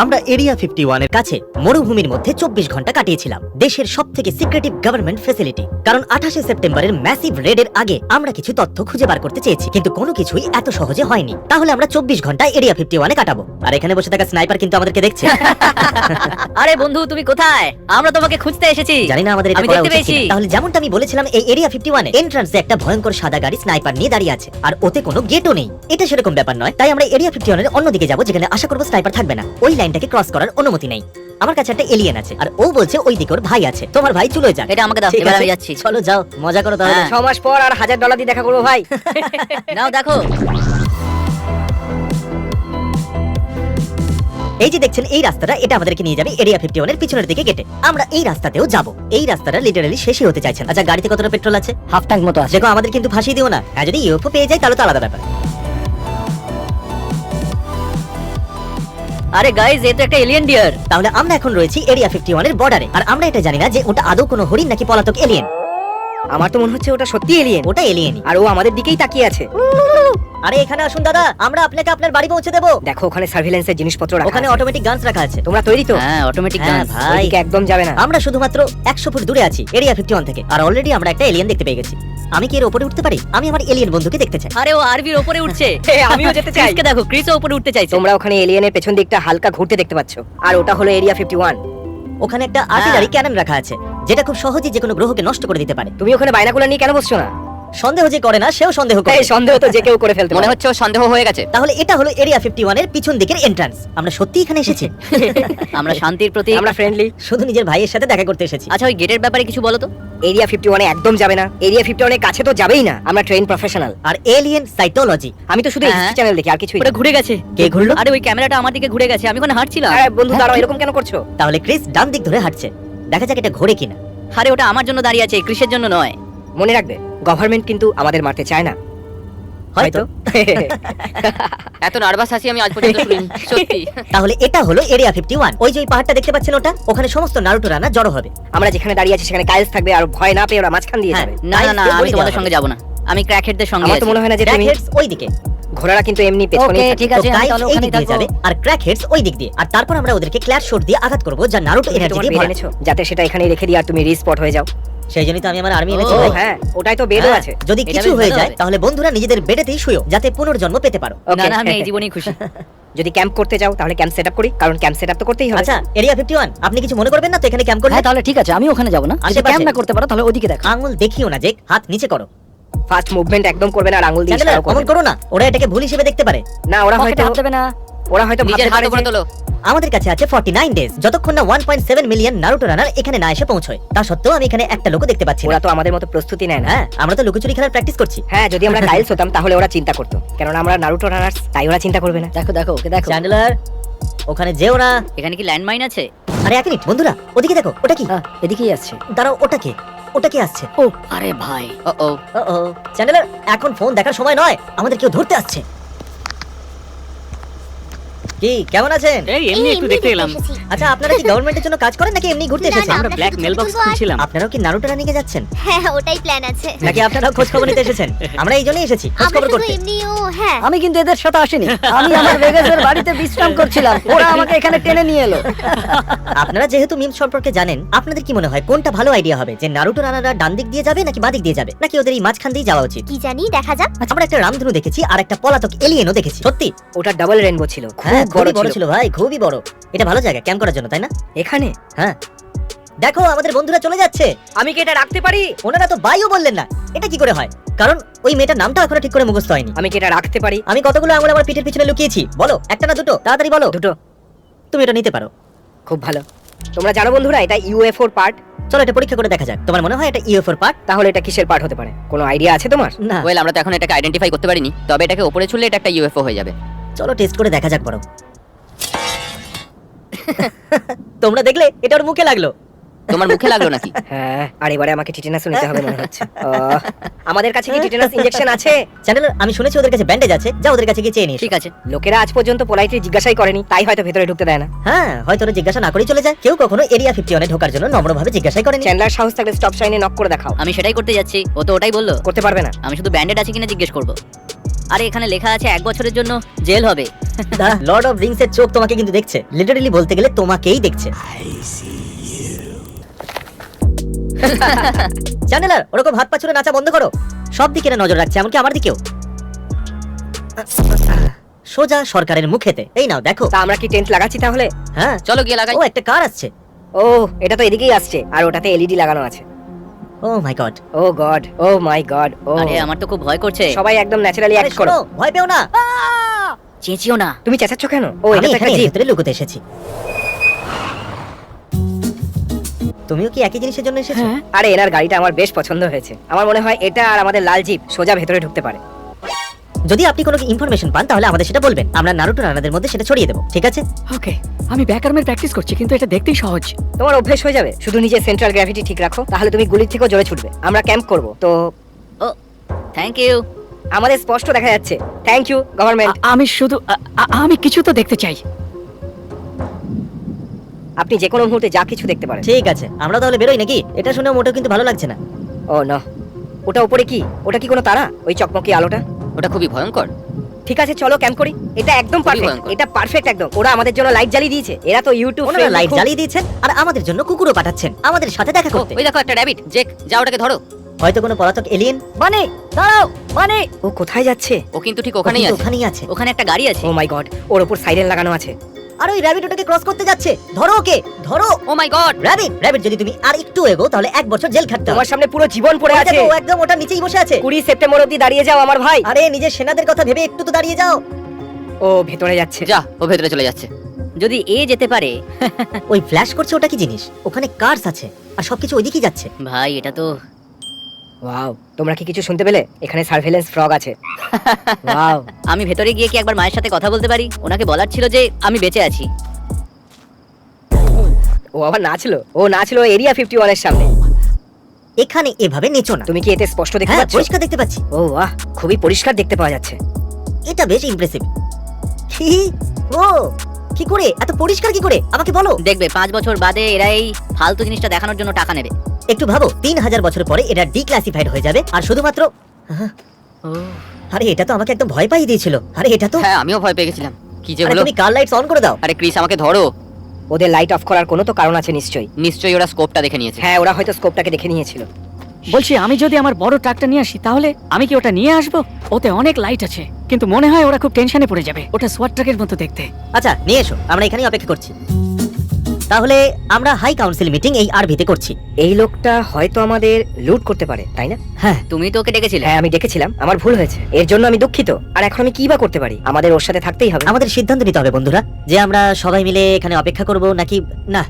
আমরা এরিয়া 51 এর কাছে মরুভূমির মধ্যে 24 ঘন্টা কাটিয়েছিলাম দেশের সবথেকে সিক্রেটিভ গভর্নমেন্ট ফ্যাসিলিটি। কারণ 28শে সেপ্টেম্বরের ম্যাসিভ রেডের আগে আমরা কিছু তথ্য খুঁজে বার করতে চেয়েছি, কিন্তু কোনো কিছুই এত সহজে হয়নি। তাহলে আমরা 24 ঘন্টা এরিয়া 51 এ কাটাবো। আর এখানে বসে থাকা স্নাইপার কিন্তু আমাদেরকে দেখছে। আরে বন্ধু, তুমি কোথায়? আমরা তোমাকে খুঁজতে এসেছি। জানি না আমাদের এটা আমি করা দেখতে উচিত পেয়েছি। কিনা। তাহলে যেমনটা আমি বলেছিলাম, এই এরিয়া 51 এ এন্ট্রান্সে একটা ভয়ঙ্কর সাদা গাড়ি স্নাইপার নিয়ে দাঁড়িয়ে আছে, আর ওতে কোনো গেটও নেই। এটা সেরকম ব্যাপার নয়, তাই আমরা এরিয়া 51 এর অন্যদিকে যাব, যেখানে আশা করব স্নাইপার থাকবে না। ওই লাইনটাকে ক্রস করার অনুমতি নেই। আমার কাছে একটা এলিয়েন আছে, আর ও বলছে ওই দিকে ওর ভাই আছে। তোমার ভাই চলে যাক। এটা আমাকে দাও, ঠিক এবার আছে, আমি যাচ্ছি। চলো যাও, মজা করো তাহলে। হ্যাঁ। 6 মাস পর আর $1000 দিয়ে দেখা করবো ভাই। নাও দেখো। এই যে দেখছেন এই রাস্তাটা, এটা আমাদেরকে নিয়ে যাবে এরিয়া 51 এর পিছনের দিকে গেটে। আমরা এই রাস্তাতেও যাব। এই রাস্তাটা লিটারালি শেষই হতে চাইছে না। আচ্ছা, গাড়িতে কতটা পেট্রোল আছে? হাফ ট্যাঙ্ক মতো আছে। দেখো, আমাদের কিন্তু ফাঁসিয়ে দিও না। আর যদি ইউএফও পেয়ে যাই তাহলে তো আলাদা ব্যাপার। আরে গাইস, এ তো একটা এলিয়েন ডিয়ার। তাহলে আমরা এখন রয়েছি এরিয়া 51 এর বর্ডারে, আর আমরা এটা জানি না যে ওটা আদৌ কোনো হরিণ নাকি পলাতক এলিয়েন। আমার তো মনে হচ্ছে ওটা সত্যি এলিয়েন, ওটা এলিয়েনই। আর ও আমাদের দিকেই তাকিয়ে আছে। আরে এখানে আসুন দাদা, আমরা আপনাকে আপনার বাড়ি পৌঁছে দেবো। দেখো ওখানে সার্ভিলেন্সের জিনিসপত্র রাখা ওখানে আছে। অটোমেটিক গানস রাখা আছে। তোমরা তৈরি তো? হ্যাঁ, অটোমেটিক হ্যাঁ গান। ভাই, ওইদিকে একদম যাবে না। আমরা শুধুমাত্র 100 ফুট দূরে আছি এরিয়া 51 থেকে, আর অলরেডি আমরা একটা এলিয়েন দেখতে পেয়ে গেছি। আমি কি এর উপরে উঠতে পারি? আমি আমার এলিয়েন বন্ধুকে দেখতে চাই। আরে ও আরবির উপরে উঠছে। আমিও যেতে চাই। ক্রিসকে দেখো, ক্রিসও উপরে উঠতে চাইছে। তোমরা ওখানে এলিয়েনের পেছন দিকটা হালকা ঘুরতে দেখতে পাচ্ছ, আর ওটা হলো এরিয়া 51। ওখানে একটা আর্টিলারি ক্যানন রাখা আছে, যেটা খুব সহজেই যে কোনো গ্রহকে নষ্ট করে দিতে পারে। তুমি ওখানে বাইনাকুলার নিয়ে কেন বসছো না? সন্দেহ যে করে না, সেও সন্দেহ করে। এই সন্দেহ তো যে কেউ করে ফেলতে মনে পারে। হচ্ছে ও সন্দেহ হয়ে গেছে। তাহলে এটা হলো এরিয়া 51 এর পিছন দিকের এন্ট্রান্স। আমরা সত্যি এখানে এসেছি। আমরা শান্তির প্রতি। আমরা ফ্রেন্ডলি। শুধু নিজের ভাইয়ের সাথে দেখা করতে এসেছি। আচ্ছা, ওই গেটের ব্যাপারে কিছু বলো তো। এরিয়া 51 এ একদম যাবে না। এরিয়া 51 এর কাছে তো যাবেই না। আমরা ট্রেন প্রফেশনাল। আর এলিয়েন সাইটোলজি। আমি তো শুধু হ্যাঁ। এসএসসি চ্যানেল দেখি, আর কিছুই ওটা না। ঘুরে গেছে। কে ঘুরলো? আরে ওই ক্যামেরাটা আমার দিকে ঘুরে গেছে, আমি ওখানে হাঁটছিলাম। আরে বন্ধু দাঁড়াও, এরকম কেন করছো? তাহলে ক্রিস ডান দিক ধরে হাঁটছে। দেখা যাক এটা ঘোরে কিনা। আরে ওটা আমার জন্য দাঁড়িয়ে আছে, ক্রিসের জন্য নয়। মনে রাখবে, গভর্নমেন্ট কিন্তু আমাদের মারতে চায় না। হয়তো। এত নার্ভাস আছি আমি আজ পর্যন্ত শুনিনি, সত্যি। তাহলে এটা হলো এরিয়া 51। ওই যে ওই পাহাড়টা দেখতে পাচ্ছেন, ওটা ওখানে সমস্ত নারুটো রানা জড়ো হবে। আমরা যেখানে দাঁড়িয়ে আছি সেখানে কাইলস থাকবে, আর ভয় না পেয়ে ওরা মাঝখান দিয়ে হ্যাঁ। যাবে। না না না, Guys, আমি বলে তোমাদের দেওয়া সঙ্গে হবে। যাব না। আমি ক্র্যাকহেডদের সঙ্গে আমার তো আছি। মনে হয় না যে তুমি। ক্র্যাকহেডস ওই দিকে, ঘোড়ারা কিন্তু এমনি পেছনেই Okay, থাকে। ঠিক তো আছে, আমি গাইস তাহলে এই ওখানেই দিক দিয়ে থাকবো। যাবে, আর ক্র্যাকহেডস ওই দিক দিয়ে। আর তারপর আমরা ওদেরকে ক্ল্যাশ শট দিয়ে আঘাত করব, যা নারুটো তুমি এনার্জি তোমার দিয়ে বেড ভরা। এনেছো, যাতে সেটা এখানে রেখে দিই আর তুমি রিস্পট হয়ে যাও। সেই জন্যই তো আমি আমার আর্মি এনেছি ও, ভাই। হ্যাঁ, ওটাই তো বেডও হ্যাঁ, আছে। যদি এটা কিছু বেশ হয়ে ভালো যায় হবে। তাহলে বন্ধুরা নিজেদের বেডেতেই শুয়ো, যাতে পুনর্জন্ম পেতে পারো। না Okay. না, আমি এই জীবনেই খুশি। যদি ক্যাম্প করতে যাও তাহলে ক্যাম্প সেটআপ করি, কারণ ক্যাম্প সেটআপ তো করতেই হবে। আচ্ছা, এরিয়া 51 আপনি কিছু মনে করবেন না তো এখানে ক্যাম্প করলে? হ্যাঁ তাহলে ঠিক আছে, আমি ওখানে যাবো না। যদি আশেপাশে। ক্যাম্প না করতে পারো তাহলে ওদিকে দেখো। আঙুল দেখিও না, জেক, হাত নিচে করো। ফার্স্ট মুভমেন্ট একদম করবে না, আর আঙ্গুল দিয়ে চ্যানেলার ইশারাও করবে অমন করো না, ওরা এটাকে ভুল হিসেবে দেখতে পারে। না। ওরা পকেটে হয়তো হাত দেবে না। নিজের ভাবতে হাত পারে উপরে যে তোলো। আমাদের কাছে আছে 49 ডেজ, যতক্ষণ না 1.7 মিলিয়ন নারুটো রানার এখানে না এসে পৌঁছয়। তা সত্ত্বেও আমি এখানে একটা লোকও দেখতে পাচ্ছি না। ওরা তো আমাদের মতো প্রস্তুতি নেয় না। হ্যাঁ, আমরা তো লুকোচুরি খেলার প্র্যাকটিস করছি। হ্যাঁ, যদি আমরা কাইলস হতাম তাহলে ওরা চিন্তা করতো, কারণ আমরা নারুটো রানার্স, তাই ওরা চিন্তা করবে না। দেখো দেখো ওকে দেখো। চ্যানেলার ওখানে যেও না। এখানে কি ল্যান্ডমাইন আছে? আরে এক মিনিট বন্ধুরা, ওদিকে দেখো, ওটা কি? হ্যাঁ, এদিকেই আসছে। দাঁড়াও, ওটা কি আসছে? ও আরে ভাই, ও ও, ও চ্যানেলার, এখন ফোন দেখার সময় নয়, আমাদের কেউ ধরতে আসছে। কি কেমন আছেন? এই এমনি একটু দেখতে এলাম। আচ্ছা, আপনারা কি গভর্নমেন্টের জন্য কাজ করেন নাকি এমনি ঘুরতে না, এসেছেন? না, আমরা ব্ল্যাক মেল বক্স খুলছিলাম। আপনারাও কি নারুটো রানিকে যাচ্ছেন হ্যাঁ, ওটাই প্ল্যান আছে। নাকি আপনারাও খোঁজ খবর নিতে এসেছেন? আমরা এই জন্যই এসেছি, খোঁজ আমরা খবর শুধু করতে। এমনিও, হ্যাঁ। আমি কিন্তু এদের সাথে আসিনি। আমি আমার ভেগাসের বাড়িতে বিশ্রাম করছিলাম, ওরা আমাকে এখানে টেনে নিয়ে এলো। আপনারা যেহেতু মিম সম্পর্কে জানেন, আপনাদের কি মনে হয় কোনটা ভালো আইডিয়া হবে, যে নারুটো রানারা ডান দিক দিয়ে যাবে নাকি বাঁ দিক দিয়ে যাবে, নাকি ওদের এই মাঝখান দিয়ে যাওয়া উচিত? কি জানি, দেখা যাক। আমরা একটা রামধনু দেখেছি আর একটা পলাতক এলিয়েনও দেখেছি। সত্যি? ওটা ডাবল রেইনবো ছিল, হ্যাঁ, খুব খুবই বড় ছিল। ছিল ভাই, খুবই বড়। এটা ভালো জায়গা ক্যাম্প করার জন্য, তাই না? এখানে হ্যাঁ, দেখো আমাদের বন্ধুরা চলে যাচ্ছে। আমি কি এটা রাখতে পারি? ওনারা তো বাইও বললেন না, এটা কি করে হয়? কারণ ওই মেয়েটার নামটা এখনো ঠিক করে মুখস্থ হয়নি। আমি কি এটা রাখতে পারি? আমি কতগুলো আঙুল আমার পিঠের পিছনে লুকিয়েছি, বলো একটা না দুটো? তাড়াতাড়ি বলো। দুটো। তুমি এটা নিতে পারো। খুব ভালো। তোমরা জানো বন্ধুরা, এটা ইউএফওর পার্ট। চলো এটা পরীক্ষা করে দেখা যাক। তোমার মনে হয় এটা ইউএফওর পার্ট? তাহলে এটা কিসের পার্ট হতে পারে? কোনো আইডিয়া আছে তোমার? না। ওয়েল, আমরা তো এখন এটাকে আইডেন্টিফাই করতে পারিনি, তবে এটাকে উপরে ছুললে এটা একটা ইউএফও হয়ে যাবে। চলো টেস্ট করে দেখা যাক বড়। তোমরা দেখলে এটা ওর মুখে লাগলো। তোমার মুখে লাগলো নাকি? হ্যাঁ, আর এবারে আমাকে টিটেনাস নিতে হবে মনে হচ্ছে। আমাদের কাছে কি টিটেনাস ইনজেকশন আছে? চ্যানেল, আমি শুনেছি ওদের কাছে ব্যান্ডেজ আছে, যা ওদের কাছে গিয়ে চেয়ে নিস। ঠিক আছে। লোকেরা আজ পর্যন্ত পোলাইটলি জিজ্ঞাসাই করেনি, তাই হয়তো ভেতরে ঢুকতে দেয় না। হ্যাঁ, হয়তো ওরা জিজ্ঞাসা না করেই চলে যায়। কেউ কখনো এরিয়া 51 এ ঢোকার জন্য নম্রভাবে জিজ্ঞাসাই করেনি। চ্যান্ডলার সাহস থাকলে স্টপ সাইনে নক করে দেখাও। আমি সেটাই করতে যাচ্ছি, ও তো ওটাই বললো। করতে পারবে না। আমি শুধু ব্যান্ডেড আছে কিনা জিজ্ঞেস করবো। আরে এখানে লেখা আছে 1 বছরের জন্য জেল হবে। দাঁড়া, লর্ড অফ রিংস এর চোখ তোমাকে কিন্তু দেখছে, লিটারালি বলতে গেলে তোমাকেই দেখছে। চ্যানেলার, ওরকম হাত পা ছুড়ে নাচা বন্ধ করো। সব দিকে না নজর রাখছে, এমনকি আমার দিকেও। সোজা সরকারের মুখেতে। এই নাও দেখো। তা আমরা কি টেন্ট লাগাচ্ছি তাহলে? হ্যাঁ, চলো গিয়ে লাগাই। ও একটা কার আসছে। ও এটা তো এদিকেই আসছে, আর ওটাতে এলইডি লাগানো আছে। ও মাই গড। ও গড, ও মাই গড। ও আরে আমার তো খুব ভয় করছে। সবাই একদম ন্যাচারালি আরে অ্যাক্ট করো। শোনো, ভয় পেও না। চেঁচিও না। তুমি চেঁচাচ্ছ কেন? ও আমি এটা তো একটা এখানে এর জিপ। ভিতরে লুকোতে এসেছি। তুমিও কি একই জিনিসের জন্য এসেছো? হ্যাঁ। আরে এনার গাড়িটা আমার বেশ পছন্দ হয়েছে। আমার মনে হয় এটা আর আমাদের লাল জিপ সোজা ভেতরে ঢুকতে পারে। যদি আপনি কোনো ইনফরমেশন পান তাহলে আমাদের সেটা বলবেন, আমরা নারুটো রানাদের মধ্যে সেটা ছড়িয়ে দেবো, ঠিক আছে? ওকে, আমি ব্যাকআর্মের প্র্যাকটিস করছি, কিন্তু এটা দেখতেই সহজ। তোমার অভ্যেস হয়ে যাবে। শুধু নিজের সেন্ট্রাল গ্র্যাভিটি ঠিক রাখো, তাহলে তুমি গুলির থেকেও জোরে ছুটবে। আমরা ক্যাম্প করব, তো ও থ্যাংক ইউ। আমাদের স্পষ্ট দেখা যাচ্ছে। Thank you government. আমি শুধু আমি কিছু তো দেখতে চাই। আপনি যে কোনো মুহূর্তে যা কিছু দেখতে পারেন। ঠিক আছে, আমরা তাহলে বেরোই নাকি? এটা শুনে মোটেও কিন্তু ভালো লাগছে না। ও না, ওটা উপরে কি? ওটা কি কোনো তারা? ওই চকমকি আলোটা? ওটা খুবই ভয়ঙ্কর। ঠিক আছে চলো ক্যাম্প করি। এটা একদম খুবই পারফেক্ট, ভয়ঙ্কর। এটা পারফেক্ট একদম। ওরা আমাদের জন্য লাইট জ্বালিয়ে দিয়েছে। এরা তো ইউটিউব ওনারা লাইট জ্বালিয়ে দিয়েছেন আর আমাদের জন্য কুকুরও পাঠাচ্ছেন আমাদের সাথে দেখা করতে। ওই দেখো একটা র‍্যাবিট। জেক, যাও ওটাকে ধরো। হয়তো কোনো পলাতক এলিয়েন। মানে দাঁড়াও, মানে ও কোথায় যাচ্ছে? ও কিন্তু ঠিক ওখানেই আছে। ওখানেই আছে। ওখানে একটা গাড়ি আছে। ও মাই গড, ওর উপর সাইরেন লাগানো আছে। আর ওই র‍্যাবিট ওটাকে ক্রস করতে যাচ্ছে। ধরো ওকে, ধরো। ও মাই গড। র‍্যাবিট, র‍্যাবিট যদি তুমি আর একটু এগো তাহলে 1 বছর জেল খাটতে হবে। তোমার সামনে পুরো জীবন পড়ে ওই আছে। দেখো, ও একদম ওটা নিচেই বসে আছে। 20 সেপ্টেম্বর অবধি দাঁড়িয়ে যাও আমার ভাই। আরে নিজের সেনাদের কথা ভেবে একটু তো দাঁড়িয়ে যাও। ও ভেতরে যাচ্ছে। যা, ও ভেতরে চলে যাচ্ছে। যদি এ যেতে পারে। ওই ফ্ল্যাশ করছে, ওটা কি জিনিস? ওখানে কার্স আছে আর সবকিছু ওইদিকেই যাচ্ছে। ভাই এটা তো ওয়াও, তোমরা কি কিছু শুনতে পেলে? এখানে সার্ভেলেন্স ফ্রগ আছে। ওয়াও, আমি ভেতরে গিয়ে কি একবার মায়ের সাথে কথা বলতে পারি? ওনাকে বলার ছিল যে আমি বেঁচে আছি। ও আবার নাচলো। ও নাচলো এরিয়া 51 এর সামনে। এখানে এভাবে নেচো না। তুমি কি এতে স্পষ্ট দেখতে হ্যাঁ, পাচ্ছ? পরিষ্কার দেখতে পাচ্ছি। ও বাহ, খুবই পরিষ্কার দেখতে পাওয়া যাচ্ছে। এটা বেশ ইমপ্রেসিভ। কি? ও কি করে এত পরিষ্কার কি করে আমাকে বলো। দেখবে 5 বছর বাদে এরা এই ফালতু জিনিসটা দেখানোর জন্য টাকা নেবে। একটু ভাবো, 3000 বছর পরে এটা ডিক্লাসিফাইড হয়ে যাবে আর শুধুমাত্র আরে এটা তো আমাকে একদম ভয় পাইয়ে দিয়েছিল। আরে এটা তো হ্যাঁ, আমিও ভয় পেয়ে গেছিলাম। কি যে আরে হলো? তুমি কার লাইটস অন করে দাও। আরে ক্রিস, আমাকে ধরো। ওদের লাইট অফ করার কোনো তো কারণ আছে নিশ্চয়ই। নিশ্চয়ই ওরা স্কোপটা দেখে নিয়েছে। হ্যাঁ, ওরা হয়তো স্কোপটাকে দেখে নিয়েছিল। বলছি, আমি যদি আমার বড় ট্রাকটা নিয়ে আসি তাহলে আমি কি ওটা নিয়ে আসবো? ওতে অনেক লাইট আছে, কিন্তু মনে হয় ওরা খুব টেনশনে পড়ে যাবে। ওটা সোয়াট ট্রাকের মতো দেখতে। আচ্ছা নিয়ে এসো, আমরা এখানেই অপেক্ষা করছি। তাহলে আমরা হাই কাউন্সিল মিটিং এই আরভিতে করছি। এই লোকটা হয়তো আমাদের লুট করতে পারে, তাই না? হ্যাঁ, তুমি তো ওকে ডেকেছিলে। হ্যাঁ, আমি ডেকেছিলাম, আমার ভুল হয়েছে। এর জন্য আমি দুঃখিত। আর এখন আমি কি বা করতে পারি? আমাদের ওর সাথে থাকতেই হবে। আমাদের সিদ্ধান্ত নিতে হবে বন্ধুরা, যে আমরা সবাই মিলে এখানে অপেক্ষা করব নাকি না।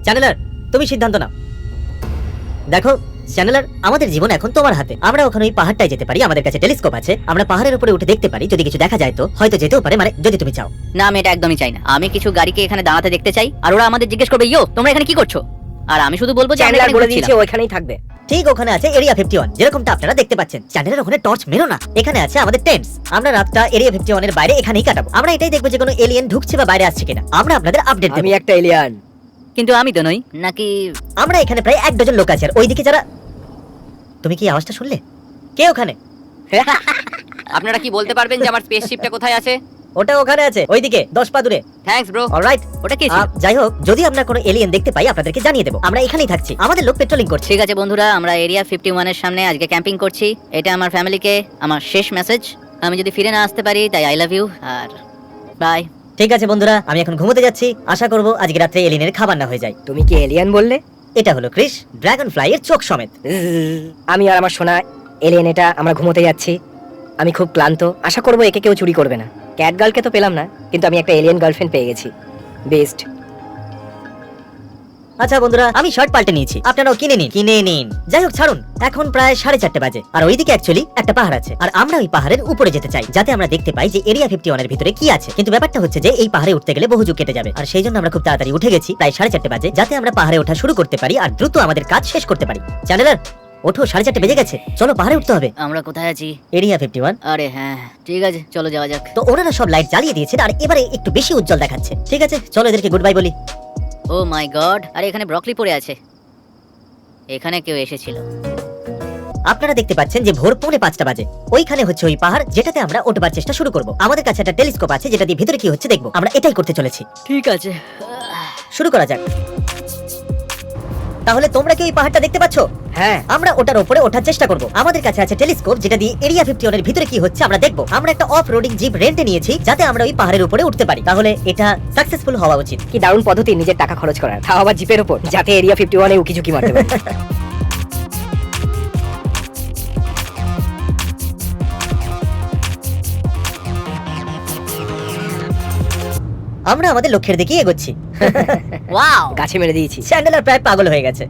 চ্যানেলার, তুমি সিদ্ধান্ত নাও। দেখো চ্যানেলার, আমাদের জীবন এখন তোমার হাতে। আমরা ওখানে ওই পাহাড়টায় যেতে পারি, আমাদের কাছে টেলিস্কোপ আছে, আমরা পাহাড়ের উপরে উঠে দেখতে পারি। যদি কিছু দেখা যায় তো হয়তো যেতেও পারে, মানে যদি তুমি চাও। না, আমি এটা একদমই চাই না। আমি কিছু গাড়িকে এখানে দাঁড়াতে দেখতে চাই, আর ওরা আমাদের জিজ্ঞেস করবে, ইয়ো তোমরা এখানে কি করছো? আর আমি শুধু বলবো যে আমরা চ্যানেলার এখানে বলে ঘুরছিলাম। দিয়েছে ওইখানেই থাকবে। ঠিক ওখানে আছে এরিয়া 51, যেরকমটা আপনারা দেখতে পাচ্ছেন। চ্যানেলের ওখানে টর্চ মেরো না। এখানে আছে আমাদের টেন্টস। আমরা রাতটা এরিয়া 51 এর বাইরে এখানেই কাটাবো। আমরা এটাই দেখবো যে কোনো এলিয়েন ঢুকছে বা বাইরে আসছে কিনা। আমরা আপনাদের আপডেট আমি দেব। একটা এলিয়ান। কিন্তু আমি তো নই নাকি? আমরা এখানে প্রায় 1 ডজন লোক আছে আর ওইদিকে যারা। তুমি কি আওয়াজটা শুনলে? কে ওখানে? আপনারা কি বলতে পারবেন যে আমার স্পেসশিপটা কোথায় আছে? ওটা ওখানে আছে, ওইদিকে 10 পা দূরে। Thanks bro. অলরাইট, ওটা কি ছিল? যাই হোক, যদি আমরা কোনো এলিয়েন দেখতে পাই আপনাদেরকে জানিয়ে দেব। আমরা এখানেই থাকছি, আমাদের লোক পেট্রোলিং করছে। ঠিক আছে বন্ধুরা, আমরা এরিয়া 51 এর সামনে আজকে ক্যাম্পিং করছি। এটা আমার ফ্যামিলিকে আমার শেষ মেসেজ। আমি যদি ফিরে না আসতে পারি তাই আই লাভ ইউ আর বাই। ঠিক আছে বন্ধুরা, আমি এখন ঘুমোতে যাচ্ছি। আশা করব আজকে রাত্রে এলিয়েনের খাবার না হয়ে যায়। তুমি কি এলিয়ান বললে? এটা হলো ক্রিস, ড্রাগন ফ্লাই এর চোখ সমেত। আমি আর আমার সোনা এলিয়েন এটা আমরা ঘুমোতে যাচ্ছি। আমি খুব ক্লান্ত। আশা করবো একে কেউ চুরি করবে না। ক্যাট গার্লকে তো পেলাম না, কিন্তু আমি একটা এলিয়েন গার্লফ্রেন্ড পেয়ে গেছি। বেস্ট। আচ্ছা বন্ধুরা, আমি শার্ট পাল্টে নিয়েছি, আপনারাও কিনে নিন। যাই হোক ছাড়ুন, এখন প্রায় 4:30 বাজে আর ওইদিকে অ্যাকচুয়ালি একটা পাহাড় আছে আর আমরা ওই পাহাড়ের উপরে যেতে চাই, যাতে আমরা দেখতে পাই যে এরিয়া 51 এর ভিতরে কি আছে। কিন্তু ব্যাপারটা হচ্ছে যে এই পাহাড়ে উঠতে গেলে বহু যুগ কেটে যাবে আর সেই জন্য আমরা খুব তাড়াতাড়ি উঠে গেছি, প্রায় 4:30 বাজে, যাতে আমরা পাহাড়ে ওঠা শুরু করতে পারি আর দ্রুত আমাদের কাজ শেষ করতে পারি। চ্যানেলার ওঠো, 4:30 বেজে গেছে, চলো পাহাড়ে উঠতে হবে। আমরা কোথায় আছি? এরিয়া 51। আরে হ্যাঁ, ঠিক আছে চলো যাওয়া যাক। তো ওনারা সব লাইট জ্বালিয়ে দিয়েছে আর এবারে একটু বেশি উজ্জ্বল দেখাচ্ছে। ঠিক আছে চলো এদেরকে গুড বাই বলি। ও মাই গড, আরে এখানে ব্রকলি পড়ে আছে। এখানে কেউ এসেছিল। আপনারা দেখতে পাচ্ছেন যে ভোর 4:45 বাজে। ওইখানে হচ্ছে ওই পাহাড় যেটাতে আমরা ওঠবার চেষ্টা শুরু করব। আমাদের কাছে একটা টেলিস্কোপ আছে যেটা দিয়ে ভিতরে কি হচ্ছে দেখবো। আমরা এটাই করতে চলেছি। ঠিক আছে। শুরু করা যাক। তাহলে তোমরা কি ওই পাহাড়টা দেখতে পাচ্ছ? হ্যাঁ, আমরা ওটার উপরে ওঠার চেষ্টা করব। আমাদের কাছে আছে টেলিস্কোপ যেটা দিয়ে এরিয়া 51 এর ভিতরে কি হচ্ছে আমরা দেখব। আমরা একটা অফ রোডিং জিপ রেন্টে নিয়েছি যাতে আমরা ওই পাহাড়ের উপরে উঠতে পারি। তাহলে এটা সাকসেসফুল হওয়া উচিত। কি দারুণ পদ্ধতি নিজের টাকা খরচ করার, তাও আবার জিপের উপর, যাতে এরিয়া 51 এ উকিঝুঁকি মারতে পারে। আমরা আমাদের লক্ষ্যের দিকে এগোচ্ছি। ওয়াও। গাছে মেরে দিয়েছি। চ্যান্ডেলার প্রায় পাগল হয়ে গেছে।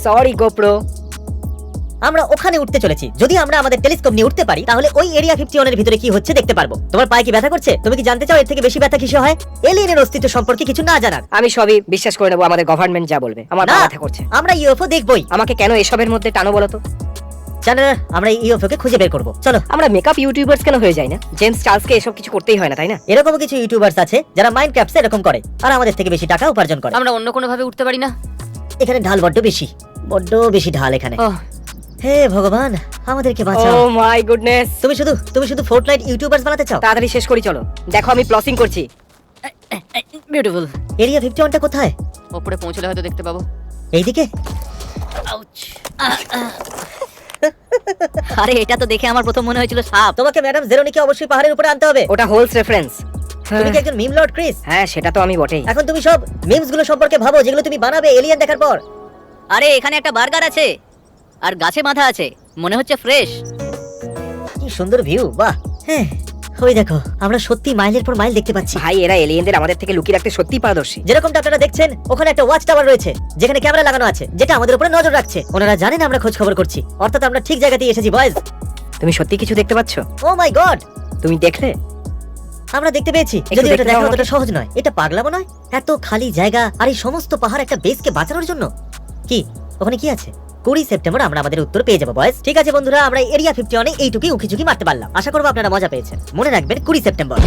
Sorry GoPro. আমরা ওখানে উঠতে চলেছি। যদি আমরা আমাদের টেলিস্কোপ নিয়ে উঠতে পারি তাহলে ওই এরিয়া 51 এর ভিতরে কি হচ্ছে দেখতে পারবো। তোমার পায়ে কি ব্যথা করছে? তুমি কি জানতে চাও এর থেকে বেশি ব্যথা কিসে হয়? এলিয়েনের অস্তিত্ব সম্পর্কে কিছু না জানার। আমি সবই বিশ্বাস করে নেবো আমাদের গভর্নমেন্ট যা বলবে। আমার না, পা ব্যথা করছে। আমরা ইউএফও দেখবই। আমাকে কেন এসবের মধ্যে টানো বলো তো? চ্যান্ডেলার, আমরা ইউএফও কে খুঁজে বের করব। চলো। আমরা মেকআপ ইউটিউবার্স কেন হয়ে যাই না? জেমস চার্লসকে এসব কিছু করতেই হয় না, তাই না? এরকম কিছু ইউটিউবার্স আছে যারা মাইনক্রাফটে এরকম করে আর আমাদের থেকে বেশি টাকা উপার্জন করে। আমরা অন্য কোনো ভাবে উঠতে পারি না? এখানে ঢাল বড্ড বেশি ঢাল এখানে। ওহ, হে ভগবান, আমাদেরকে ও বাঁচাও। My goodness. তুমি শুধু ফোর্টনাইট ইউটিউবার্স বানাতে চাও? তাড়াতাড়ি শেষ করি চলো। দেখো আমি প্লসিং করছি। বিউটিফুল। এরিয়া 51টা কোথায়? ওপরে পৌঁছলে হয়তো দেখতে পাবো। এইদিকে? আউচ। আরে এটা তো দেখে আমার প্রথম মনে হয়েছিল সাপ। তোমাকে ম্যাডাম জেরোনিকে অবশ্যই পাহাড়ের উপরে আনতে হবে। ওটা হোলস রেফারেন্স। তুমি কি একজন মিম লর্ড ক্রিস? হ্যাঁ, সেটা তো আমি বটেই। এখন তুমি সব মিমস গুলো সম্পর্কে ভাবো যেগুলো তুমি বানাবে এলিয়েন দেখার পর। আরে এখানে একটা বার্গার আছে আর গাছে বাঁধা আছে, মনে হচ্ছে ফ্রেশ। কি সুন্দর ভিউ, বাহ। হ্যাঁ, ওই দেখো, আমরা সত্যি মাইলের পর মাইল দেখতে পাচ্ছি। ভাই, এরা এলিয়েনদের আমাদের থেকে লুকিয়ে রাখতে সত্যি পারদর্শী। যেরকমটা আপনারা দেখছেন ওখানে একটা ওয়াচ টাওয়ার রয়েছে যেখানে ক্যামেরা লাগানো আছে যেটা আমাদের উপরে নজর রাখছে। ওনারা জানেন আমরা খোঁজ খবর করছি, অর্থাৎ আমরা ঠিক জায়গাতেই এসেছি বয়েজ। তুমি সত্যি কিছু দেখতে পাচ্ছ? ও মাই গড, তুমি দেখলে? আমরা দেখতে পেয়েছি। একটু যদি এটা দেখতে দেখা দাও অতটা সহজ নয়। এটা পাগলামো নয়? এত খালি জায়গা আর এই সমস্ত পাহাড় একটা বেসকে বাঁচানোর জন্য। কি ওখানে কি আছে? 20 সেপ্টেম্বর আমরা আমাদের উত্তর পেয়ে যাবো বয়েজ। ঠিক আছে বন্ধুরা, আমরা এরিয়া 51 এইটুকুই উঁকি ঝুঁকি মারতে পারলাম। আশা করবো আপনারা মজা পেয়েছেন। মনে রাখবেন 20 সেপ্টেম্বর।